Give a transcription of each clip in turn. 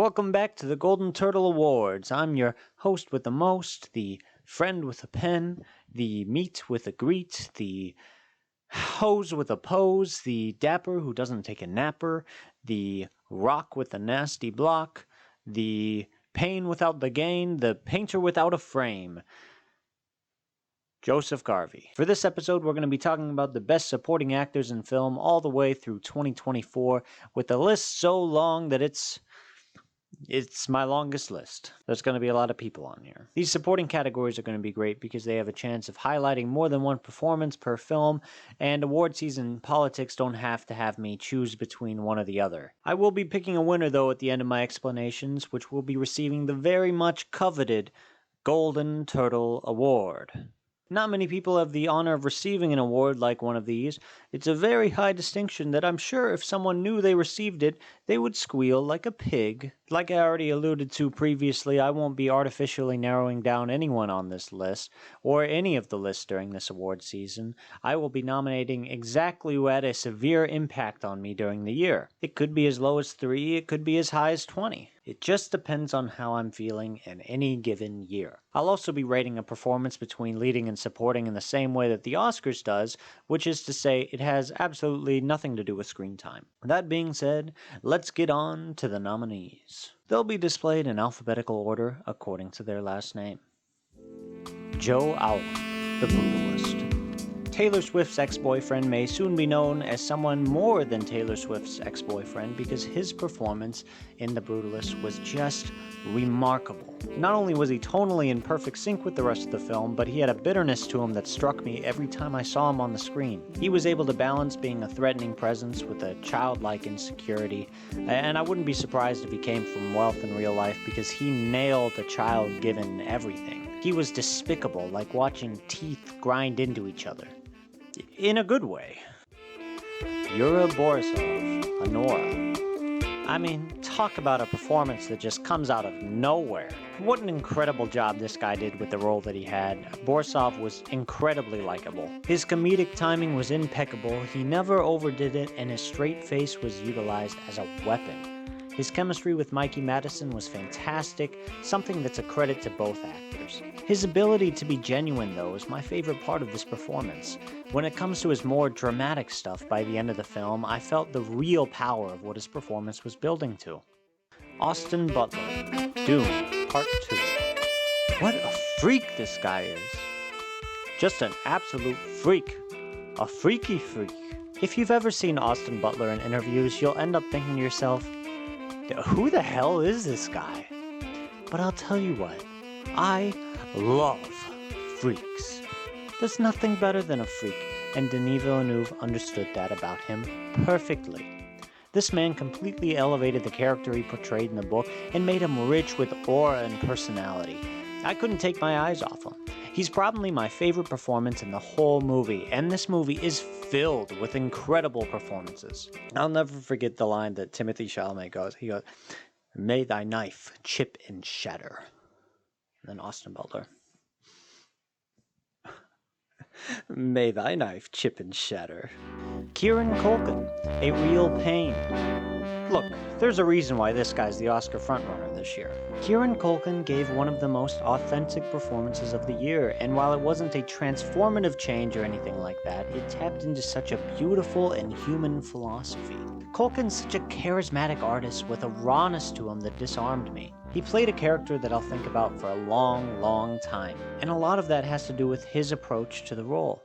Welcome back to the Golden Turtle Awards. I'm your host with the most, the friend with a pen, the meet with a greet, the hose with a pose, the dapper who doesn't take a napper, the rock with a nasty block, the pain without the gain, the painter without a frame. Joseph Garvey. For this episode, we're going to be talking about the best supporting actors in film all the way through 2024, with a list so long that it's my longest list. There's going to be a lot of people on here. These supporting categories are going to be great because they have a chance of highlighting more than one performance per film, and award season politics don't have to have me choose between one or the other. I will be picking a winner though at the end of my explanations, which will be receiving the very much coveted Golden Turtle Award. Not many people have the honor of receiving an award like one of these. It's a very high distinction that I'm sure if someone knew they received it, they would squeal like a pig. Like I already alluded to previously, I won't be artificially narrowing down anyone on this list, or any of the lists during this award season. I will be nominating exactly who had a severe impact on me during the year. It could be as low as 3, it could be as high as 20. It just depends on how I'm feeling in any given year. I'll also be rating a performance between leading and supporting in the same way that the Oscars does, which is to say it has absolutely nothing to do with screen time. That being said, let's get on to the nominees. They'll be displayed in alphabetical order according to their last name. Joe Alwyn, The Brutalist. Taylor Swift's ex-boyfriend may soon be known as someone more than Taylor Swift's ex-boyfriend because his performance in The Brutalist was just remarkable. Not only was he tonally in perfect sync with the rest of the film, but he had a bitterness to him that struck me every time I saw him on the screen. He was able to balance being a threatening presence with a childlike insecurity, and I wouldn't be surprised if he came from wealth in real life because he nailed the child-given everything. He was despicable, like watching teeth grind into each other. In a good way. Yura Borisov, Honora. I mean, talk about a performance that just comes out of nowhere. What an incredible job this guy did with the role that he had. Borisov was incredibly likable. His comedic timing was impeccable, he never overdid it, and his straight face was utilized as a weapon. His chemistry with Mikey Madison was fantastic, something that's a credit to both actors. His ability to be genuine, though, is my favorite part of this performance. When it comes to his more dramatic stuff by the end of the film, I felt the real power of what his performance was building to. Austin Butler, Dune, Part 2. What a freak this guy is. Just an absolute freak. A freaky freak. If you've ever seen Austin Butler in interviews, you'll end up thinking to yourself, who the hell is this guy? But I'll tell you what, I love freaks. There's nothing better than a freak, and Denis Villeneuve understood that about him perfectly. This man completely elevated the character he portrayed in the book and made him rich with aura and personality. I couldn't take my eyes off him. He's probably my favorite performance in the whole movie, and this movie is filled with incredible performances. I'll never forget the line that Timothée Chalamet goes. He goes, "May thy knife chip and shatter." And then Austin Butler, "May thy knife chip and shatter." Kieran Culkin, A Real Pain. Look, there's a reason why this guy's the Oscar frontrunner this year. Kieran Culkin gave one of the most authentic performances of the year, and while it wasn't a transformative change or anything like that, it tapped into such a beautiful and human philosophy. Culkin's such a charismatic artist with a rawness to him that disarmed me. He played a character that I'll think about for a long, long time, and a lot of that has to do with his approach to the role.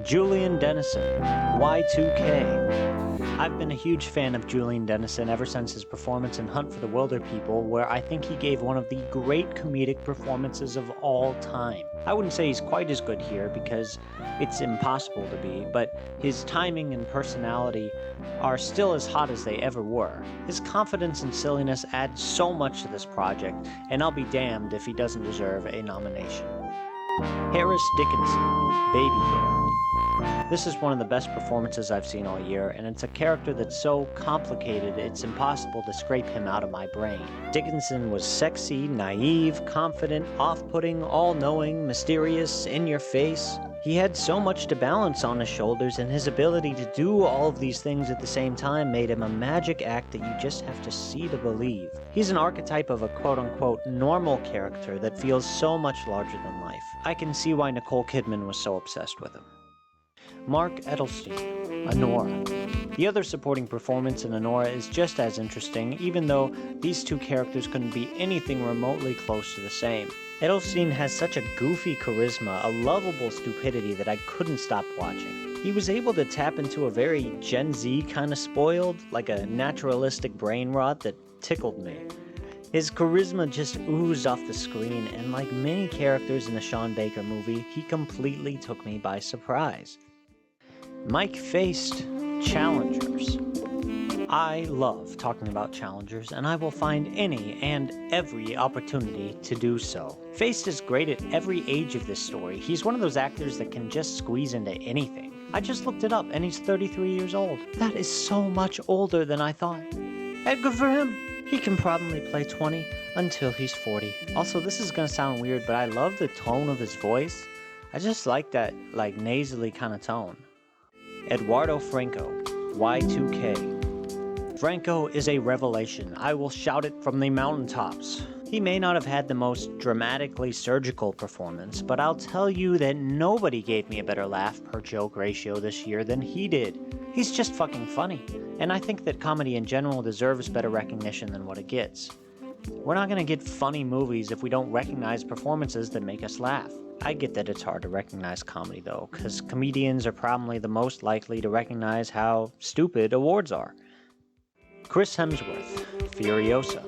Julian Dennison, Y2K. I've been a huge fan of Julian Dennison ever since his performance in Hunt for the Wilder People, where I think he gave one of the great comedic performances of all time. I wouldn't say he's quite as good here because it's impossible to be, but his timing and personality are still as hot as they ever were. His confidence and silliness add so much to this project, and I'll be damned if he doesn't deserve a nomination. Harris Dickinson, Baby Girl. This is one of the best performances I've seen all year, and it's a character that's so complicated it's impossible to scrape him out of my brain. Dickinson was sexy, naive, confident, off-putting, all-knowing, mysterious, in your face. He had so much to balance on his shoulders, and his ability to do all of these things at the same time made him a magic act that you just have to see to believe. He's an archetype of a quote-unquote normal character that feels so much larger than life. I can see why Nicole Kidman was so obsessed with him. Mark Edelstein, Honora. The other supporting performance in Honora is just as interesting, even though these two characters couldn't be anything remotely close to the same. Edelstein has such a goofy charisma, a lovable stupidity that I couldn't stop watching. He was able to tap into a very Gen Z kind of spoiled, like a naturalistic brain rot that tickled me. His charisma just oozed off the screen, and like many characters in the Sean Baker movie, he completely took me by surprise. Mike faced challengers. I love talking about challengers, and I will find any and every opportunity to do so. Feist is great at every age of this story. He's one of those actors that can just squeeze into anything. I just looked it up, and he's 33 years old. That is so much older than I thought. And good for him. He can probably play 20 until he's 40. Also, this is gonna sound weird, but I love the tone of his voice. I just like that, nasally kind of tone. Eduardo Franco, Y2K. Franco is a revelation. I will shout it from the mountaintops. He may not have had the most dramatically surgical performance, but I'll tell you that nobody gave me a better laugh per joke ratio this year than he did. He's just fucking funny, and I think that comedy in general deserves better recognition than what it gets. We're not gonna get funny movies if we don't recognize performances that make us laugh. I get that it's hard to recognize comedy though, because comedians are probably the most likely to recognize how stupid awards are. Chris Hemsworth, Furiosa.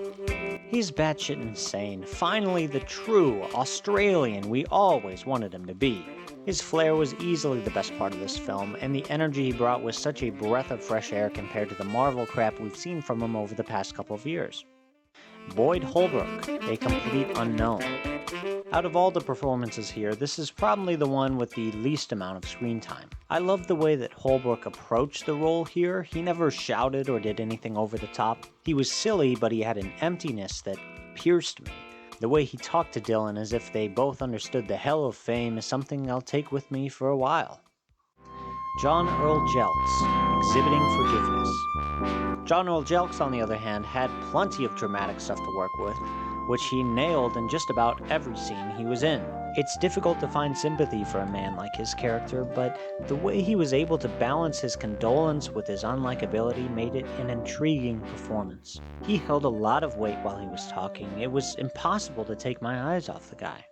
He's batshit insane, finally the true Australian we always wanted him to be. His flair was easily the best part of this film, and the energy he brought was such a breath of fresh air compared to the Marvel crap we've seen from him over the past couple of years. Boyd Holbrook, a complete unknown. Out of all the performances here, this is probably the one with the least amount of screen time. I love the way that Holbrook approached the role here. He never shouted or did anything over the top. He was silly, but he had an emptiness that pierced me. The way he talked to Dylan as if they both understood the hell of fame is something I'll take with me for a while. John Earl Jelks, exhibiting forgiveness. John Earl Jelks, on the other hand, had plenty of dramatic stuff to work with, which he nailed in just about every scene he was in. It's difficult to find sympathy for a man like his character, but the way he was able to balance his condolence with his unlikability made it an intriguing performance. He held a lot of weight while he was talking. It was impossible to take my eyes off the guy.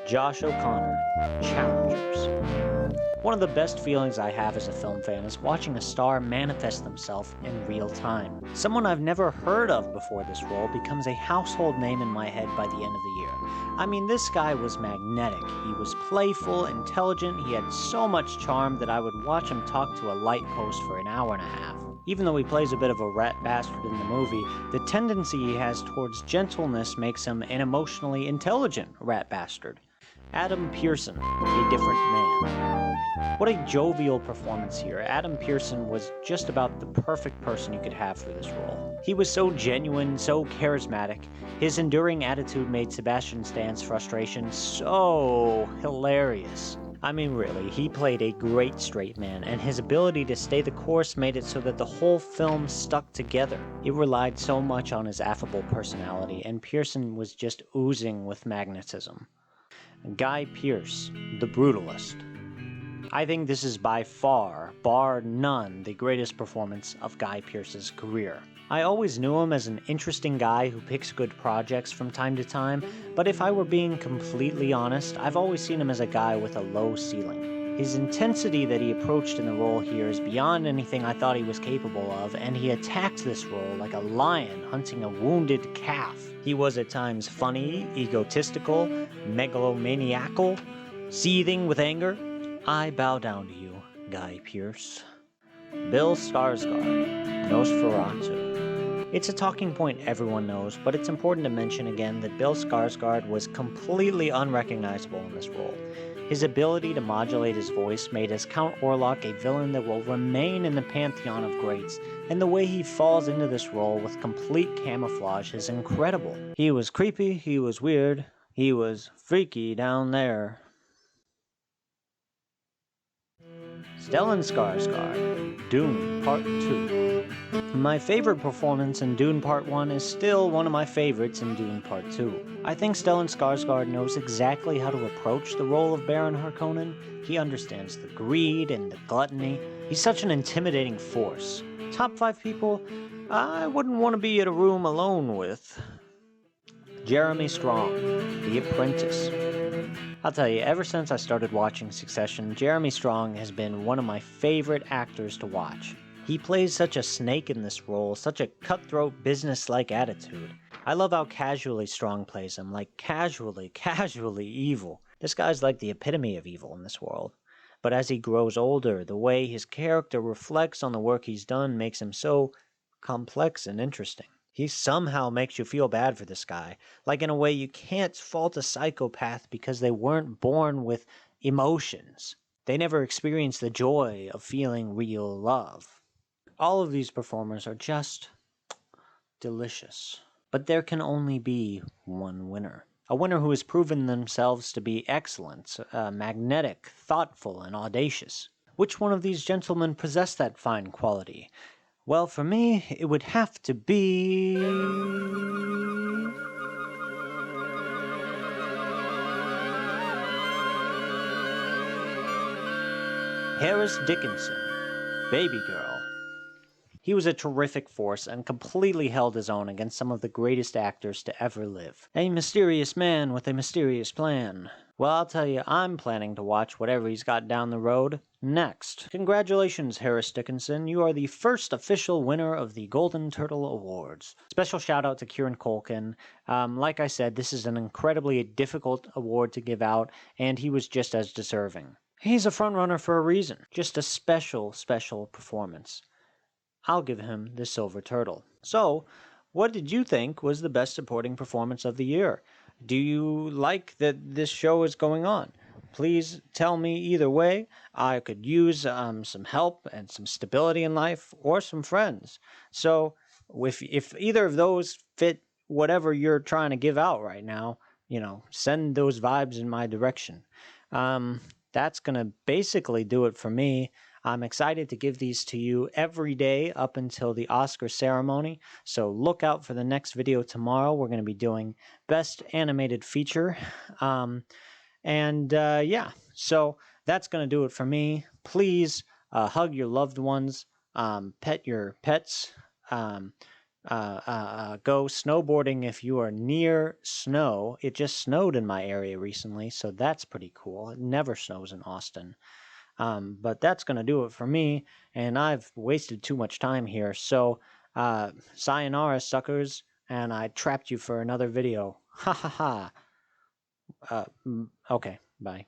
Josh O'Connor, Challengers. One of the best feelings I have as a film fan is watching a star manifest themselves in real time. Someone I've never heard of before this role becomes a household name in my head by the end of the year. I mean, this guy was magnetic. He was playful, intelligent, he had so much charm that I would watch him talk to a light post for an hour and a half. Even though he plays a bit of a rat bastard in the movie, the tendency he has towards gentleness makes him an emotionally intelligent rat bastard. Adam Pearson, a different man. What a jovial performance here. Adam Pearson was just about the perfect person you could have for this role. He was so genuine, so charismatic. His enduring attitude made Sebastian Stan's frustration so hilarious. I mean, really, he played a great straight man, and his ability to stay the course made it so that the whole film stuck together. It relied so much on his affable personality, and Pearson was just oozing with magnetism. Guy Pearce, the Brutalist. I think this is by far, bar none, the greatest performance of Guy Pearce's career. I always knew him as an interesting guy who picks good projects from time to time, but if I were being completely honest, I've always seen him as a guy with a low ceiling. His intensity that he approached in the role here is beyond anything I thought he was capable of, and he attacked this role like a lion hunting a wounded calf. He was at times funny, egotistical, megalomaniacal, seething with anger. I bow down to you, Guy Pearce. Bill Skarsgård, Nosferatu. It's a talking point everyone knows, but it's important to mention again that Bill Skarsgård was completely unrecognizable in this role. His ability to modulate his voice made as Count Orlok a villain that will remain in the pantheon of greats, and the way he falls into this role with complete camouflage is incredible. He was creepy, he was weird, he was freaky down there. Stellan Skarsgård, Dune Part 2. My favorite performance in Dune Part 1 is still one of my favorites in Dune Part 2. I think Stellan Skarsgård knows exactly how to approach the role of Baron Harkonnen. He understands the greed and the gluttony. He's such an intimidating force. Top 5 people I wouldn't want to be in a room alone with. Jeremy Strong, The Apprentice. I'll tell you, ever since I started watching Succession, Jeremy Strong has been one of my favorite actors to watch. He plays such a snake in this role, such a cutthroat, business-like attitude. I love how casually Strong plays him, like casually evil. This guy's like the epitome of evil in this world. But as he grows older, the way his character reflects on the work he's done makes him so complex and interesting. He somehow makes you feel bad for this guy, like in a way you can't fault a psychopath because they weren't born with emotions. They never experienced the joy of feeling real love. All of these performers are just delicious. But there can only be one winner. A winner who has proven themselves to be excellent, magnetic, thoughtful, and audacious. Which one of these gentlemen possess that fine quality? Well, for me, it would have to be... Harris Dickinson, Baby Girl. He was a terrific force and completely held his own against some of the greatest actors to ever live. A mysterious man with a mysterious plan. Well, I'll tell you, I'm planning to watch whatever he's got down the road next. Congratulations, Harris Dickinson. You are the first official winner of the Golden Turtle Awards. Special shout out to Kieran Culkin. Like I said, this is an incredibly difficult award to give out, and he was just as deserving. He's a frontrunner for a reason. Just a special performance. I'll give him the Silver Turtle. So, what did you think was the best supporting performance of the year? Do you like that this show is going on? Please tell me either way. I could use some help and some stability in life, or some friends. So, if either of those fit whatever you're trying to give out right now, send those vibes in my direction. That's going to basically do it for me. I'm excited to give these to you every day up until the Oscar ceremony, so look out for the next video tomorrow. We're going to be doing Best Animated Feature. Yeah, so that's going to do it for me. Please hug your loved ones, pet your pets, go snowboarding if you are near snow. It just snowed in my area recently, so that's pretty cool. It never snows in Austin. But that's going to do it for me, and I've wasted too much time here. So, sayonara, suckers, and I trapped you for another video. Ha ha ha. Okay, bye.